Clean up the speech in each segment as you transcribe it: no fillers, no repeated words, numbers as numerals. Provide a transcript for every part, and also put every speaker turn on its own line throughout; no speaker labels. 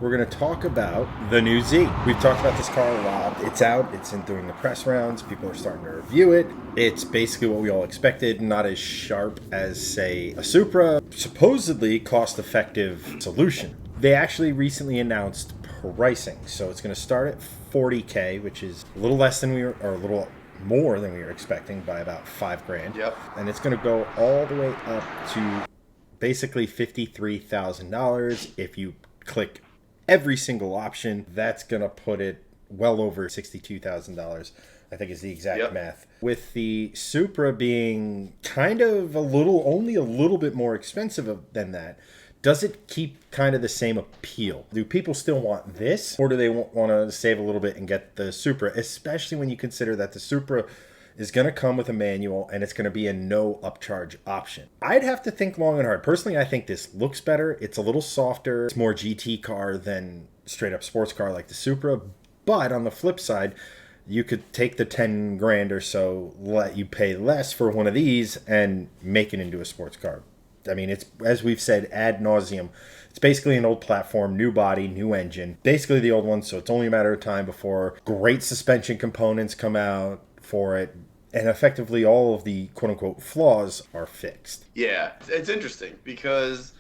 we're going to talk about the new Z. We've talked about this car a lot. It's out. It's in doing the press rounds. People are starting to review it. It's basically what we all expected. Not as sharp as, say, a Supra. Supposedly cost-effective solution. They actually recently announced pricing. So it's going to start at $40K, which is a little less than we were, or a little more than we were expecting by about $5,000.
Yep.
And it's going to go all the way up to basically $53,000 if you click every single option. That's going to put it well over $62,000, I think is the exact math. With the Supra being kind of only a little bit more expensive than that, does it keep kind of the same appeal? Do people still want this, or do they want to save a little bit and get the Supra, especially when you consider that the Supra is going to come with a manual and it's going to be a no upcharge option? I'd have to think long and hard. Personally, I think this looks better. It's a little softer. It's more GT car than straight up sports car like the Supra. But on the flip side, you could take the 10 grand or so, let you pay less for one of these and make it into a sports car. I mean, it's, as we've said ad nauseum, it's basically an old platform, new body, new engine, basically the old one. So it's only a matter of time before great suspension components come out for it, and effectively all of the quote-unquote flaws are fixed.
Yeah, it's interesting because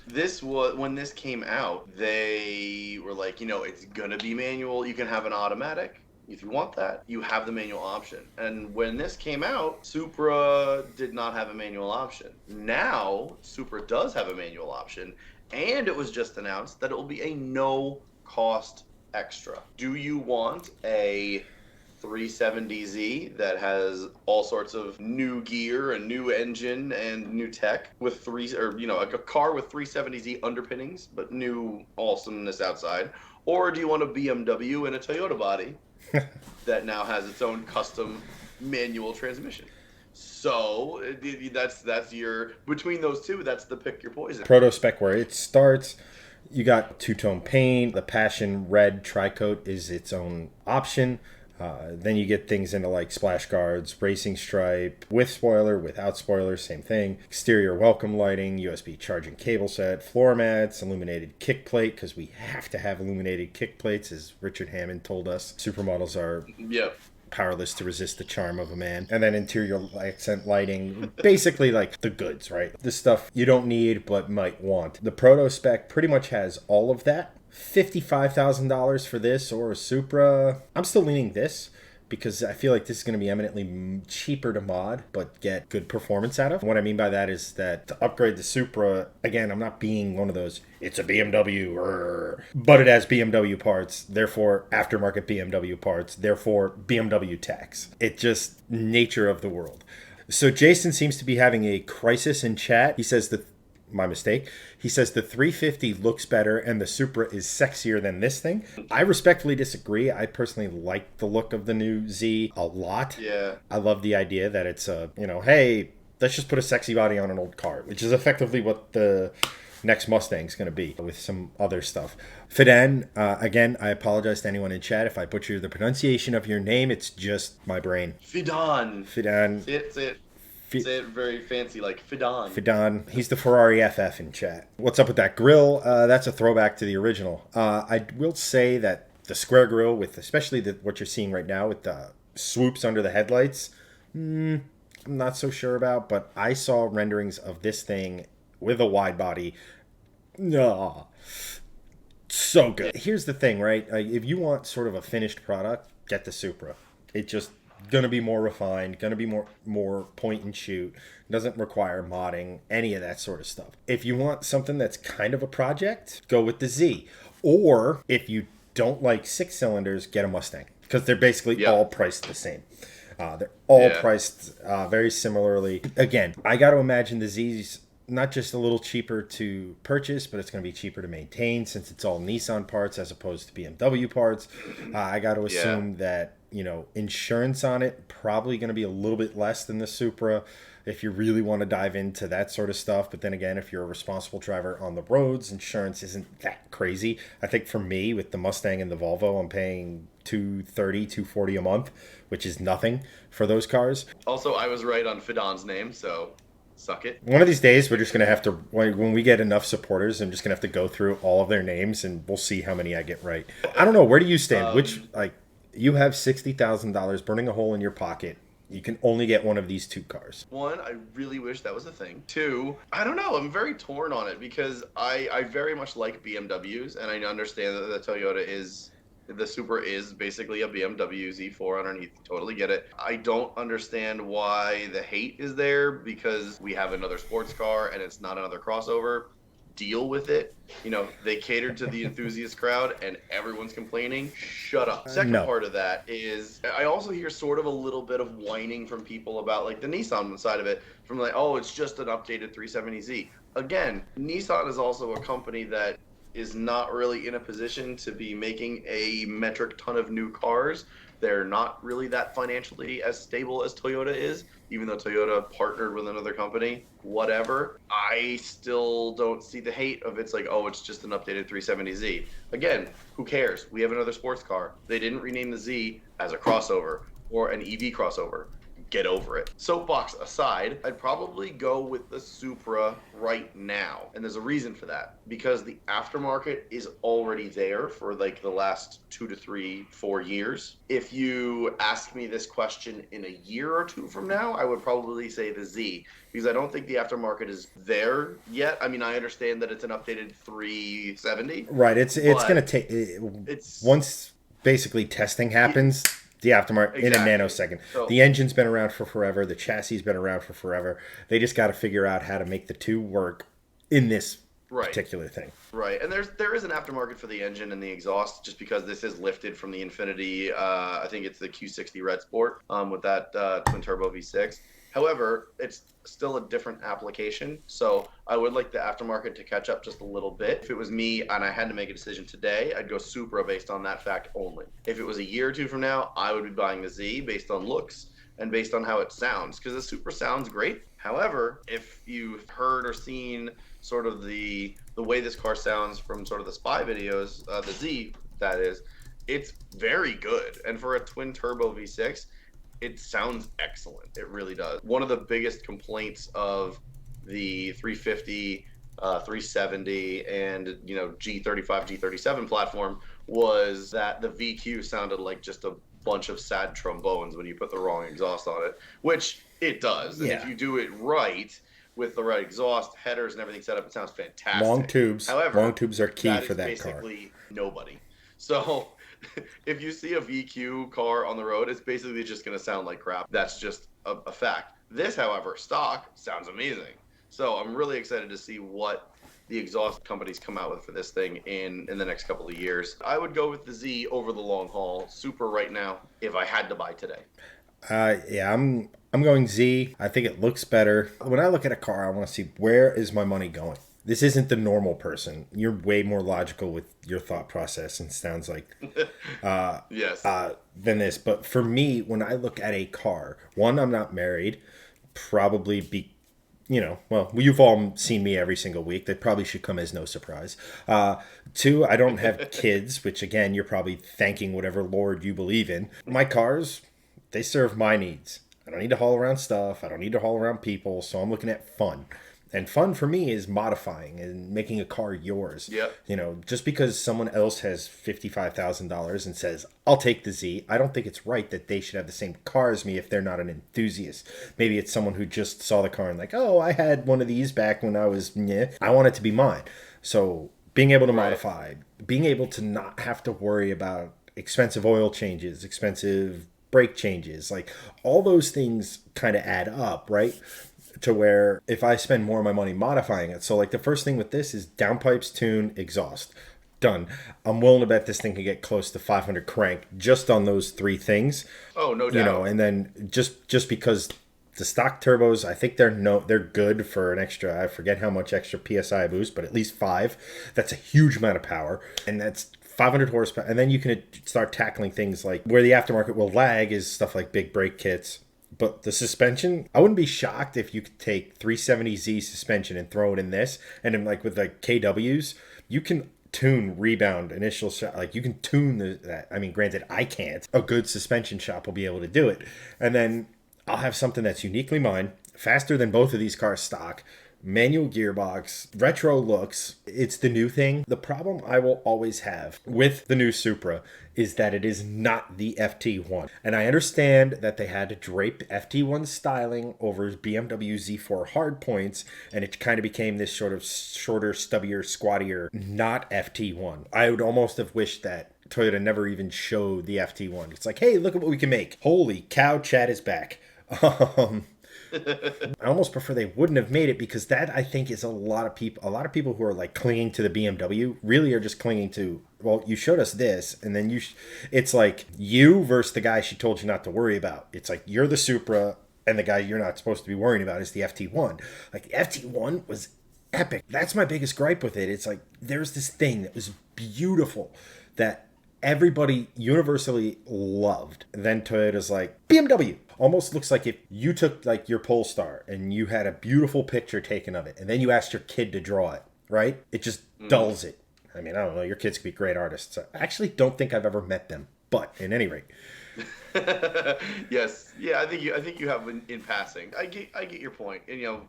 when this came out, they were like, it's gonna be manual. You can have an automatic. If you want that, you have the manual option. And when this came out, Supra did not have a manual option. Now, Supra does have a manual option, and it was just announced that it will be a no-cost extra. Do you want a 370Z that has all sorts of new gear and new engine and new tech with a car with 370Z underpinnings, but new awesomeness outside? Or do you want a BMW and a Toyota body that now has its own custom manual transmission? So that's your, between those two, that's the pick your poison.
Proto spec where it starts, you got two-tone paint. The passion red tri-coat is its own option. Then you get things into like splash guards, racing stripe, with spoiler, without spoiler, same thing. Exterior welcome lighting, USB charging cable set, floor mats, illuminated kick plate, because we have to have illuminated kick plates, as Richard Hammond told us. Supermodels are powerless to resist the charm of a man. And then interior accent lighting, basically like the goods, right? The stuff you don't need but might want. The proto spec pretty much has all of that. $55,000 for this or a Supra. I'm still leaning this because I feel like this is going to be eminently cheaper to mod but get good performance out of. What I mean by that is that to upgrade the Supra, again, I'm not being one of those, it's a BMW, but it has BMW parts, therefore aftermarket BMW parts, therefore BMW tax. It's just nature of the world. So Jason seems to be having a crisis in chat. He says that my mistake. He says the 350 looks better and the Supra is sexier than this thing. I respectfully disagree. I personally like the look of the new Z a lot.
Yeah.
I love the idea that it's hey, let's just put a sexy body on an old car, which is effectively what the next Mustang's going to be with some other stuff. Fidan, again, I apologize to anyone in chat if I butcher the pronunciation of your name. It's just my brain.
Fidan. Say it very fancy, like Fidan.
Fidan. He's the Ferrari FF in chat. What's up with that grill? That's a throwback to the original. I will say that the square grill, with especially what you're seeing right now with the swoops under the headlights, I'm not so sure about, but I saw renderings of this thing with a wide body. No. So good. Here's the thing, right? If you want sort of a finished product, get the Supra. It just going to be more refined, going to be more point and shoot, doesn't require modding, any of that sort of stuff. If you want something that's kind of a project, go with the Z. Or if you don't like 6 cylinders, get a Mustang, because they're basically all priced the same. They're all priced very similarly. Again, I got to imagine the Z's not just a little cheaper to purchase, but it's going to be cheaper to maintain since it's all Nissan parts as opposed to BMW parts. I got to assume that insurance on it probably going to be a little bit less than the Supra if you really want to dive into that sort of stuff. But then again, if you're a responsible driver on the roads, insurance isn't that crazy. I think for me, with the Mustang and the Volvo, I'm paying $230, $240 a month, which is nothing for those cars.
Also, I was right on Fidan's name, so suck it.
One of these days, we're just going to have to, when we get enough supporters, I'm just going to have to go through all of their names and we'll see how many I get right. I don't know. Where do you stand? You have $60,000 burning a hole in your pocket. You can only get one of these two cars.
One, I really wish that was a thing. Two, I don't know. I'm very torn on it because I very much like BMWs, and I understand that the Toyota is. The Supra is basically a BMW Z4 underneath. Totally get it. I don't understand why the hate is there because we have another sports car and it's not another crossover. Deal with it. You know, they catered to the enthusiast crowd and everyone's complaining. Shut up. Second
No.
part of that is I also hear sort of a little bit of whining from people about like the Nissan side of it, from like, oh, it's just an updated 370Z. Again, Nissan is also a company that is not really in a position to be making a metric ton of new cars. They're not really that financially as stable as Toyota is, even though Toyota partnered with another company. Whatever. I still don't see the hate of it's like, oh, it's just an updated 370Z. Again, who cares? We have another sports car. They didn't rename the Z as a crossover or an EV crossover. Get over it. Soapbox aside, I'd probably go with the Supra right now. And there's a reason for that. Because the aftermarket is already there for like the last 2 to 3, 4 years. If you ask me this question in a year or two from now, I would probably say the Z. Because I don't think the aftermarket is there yet. I mean, I understand that it's an updated 370.
Right. It's going to take... Once basically testing happens... The aftermarket in a nanosecond. So, the engine's been around for forever. The chassis has been around for forever. They just got to figure out how to make the two work in this particular thing.
Right, and there is an aftermarket for the engine and the exhaust, just because this is lifted from the Infiniti. I think it's the Q60 Red Sport with that twin turbo V6. However, it's still a different application, so I would like the aftermarket to catch up just a little bit. If it was me and I had to make a decision today, I'd go Supra based on that fact only. If it was a year or two from now, I would be buying the Z based on looks and based on how it sounds, because the Supra sounds great. However, if you've heard or seen sort of the way this car sounds from sort of the spy videos, the Z, that is, it's very good. And for a twin turbo V6, it sounds excellent. It really does. One of the biggest complaints of the 350, 370, and G35, G37 platform was that the VQ sounded like just a bunch of sad trombones when you put the wrong exhaust on it, which it does. And if you do it right with the right exhaust, headers, and everything set up, it sounds fantastic.
Long tubes. However, long tubes are key for that car.
Basically nobody. So if you see a VQ car on the road, it's basically just going to sound like crap. That's just a fact. This, however, stock sounds amazing. So I'm really excited to see what the exhaust companies come out with for this thing in the next couple of years. I would go with the Z over the long haul. Supra right now, if I had to buy today.
I'm going Z. I think it looks better. When I look at a car, I want to see, where is my money going? This isn't the normal person. You're way more logical with your thought process, and sounds like
yes,
than this. But for me, when I look at a car, one, I'm not married. Probably be, well, you've all seen me every single week. That probably should come as no surprise. Two, I don't have kids, which again, you're probably thanking whatever Lord you believe in. My cars, they serve my needs. I don't need to haul around stuff. I don't need to haul around people. So I'm looking at fun. And fun for me is modifying and making a car yours.
Yep.
Just because someone else has $55,000 and says, I'll take the Z, I don't think it's right that they should have the same car as me if they're not an enthusiast. Maybe it's someone who just saw the car and like, oh, I had one of these back when I was, I want it to be mine. So being able to modify, being able to not have to worry about expensive oil changes, expensive brake changes, like all those things kind of add up, right? To where if I spend more of my money modifying it. So like the first thing with this is downpipes, tune, exhaust. Done. I'm willing to bet this thing can get close to 500 crank just on those three things.
Oh, no doubt.
And then just because the stock turbos, I think they're good for an extra, I forget how much extra PSI boost, but at least 5. That's a huge amount of power. And that's 500 horsepower. And then you can start tackling things like where the aftermarket will lag is stuff like big brake kits. But the suspension, I wouldn't be shocked if you could take 370Z suspension and throw it in this. And then like with like KWs, you can tune rebound, initial shot. Like you can tune that. I mean, granted, I can't. A good suspension shop will be able to do it. And then I'll have something that's uniquely mine, faster than both of these cars stock, manual gearbox, retro looks. It's the new thing. The problem I will always have with the new Supra is that it is not the FT1. And I understand that they had to drape FT1 styling over BMW Z4 hardpoints, and it kind of became this sort of shorter, stubbier, squattier, not FT1. I would almost have wished that Toyota never even showed the FT1. It's like, hey, look at what we can make. Holy cow, Chad is back. I almost prefer they wouldn't have made it, because that, I think, is a lot of people who are like clinging to the BMW really are just clinging to, well, you showed us this, and then it's like you versus the guy she told you not to worry about. It's like you're the Supra, and the guy you're not supposed to be worrying about is the FT1. Like, the FT1 was epic. That's my biggest gripe with it. It's like there's this thing that was beautiful that everybody universally loved. And then Toyota's like, BMW. Almost looks like if you took like your Polestar and you had a beautiful picture taken of it, and then you asked your kid to draw it, right? It just dulls it. I mean, I don't know. Your kids could be great artists. I actually don't think I've ever met them. But at any rate.
Yes. Yeah, I think you have in passing. I get your point. And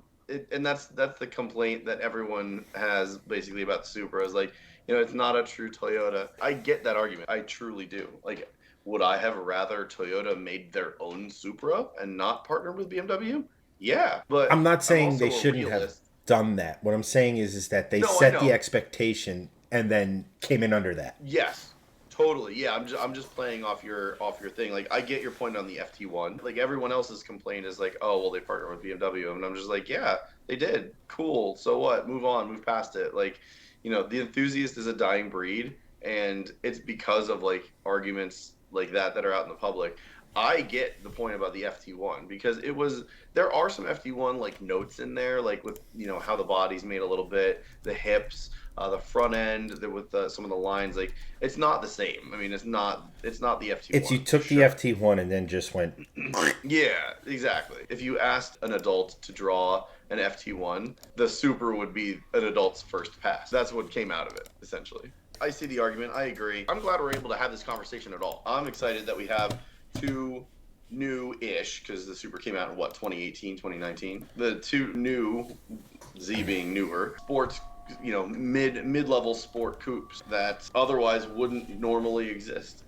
and that's the complaint that everyone has basically about the Supra is like, it's not a true Toyota. I get that argument. I truly do. Like, would I have rather Toyota made their own Supra and not partnered with BMW? Yeah, but
I'm not saying they
also a
shouldn't have
realist.
done that. What I'm saying is that they
No, I
set the
know.
expectation and then came in under that.
Yes, totally. Yeah, I'm just playing off your thing. Like, I get your point on the FT1. Like, everyone else's complaint is like, oh, well, they partnered with BMW, and I'm just like, yeah, they did. Cool. So what? Move on. Move past it. Like, the enthusiast is a dying breed, and it's because of like arguments like that are out in the public. I get the point about the FT1 because there are some FT1 like notes in there, like with how the body's made a little bit, the hips, the front end, with some of the lines. Like, it's not the same. I mean, it's not the FT1.
It's you took the
sure.
FT1 and then just went.
Yeah, exactly. If you asked an adult to draw an FT1, the Supra would be an adult's first pass. That's what came out of it, essentially. I see the argument. I agree. I'm glad we're able to have this conversation at all. I'm excited that we have two new-ish, because the Supra came out in 2018, 2019. The two new, Z being newer, sports, mid-level sport coupes that otherwise wouldn't normally exist.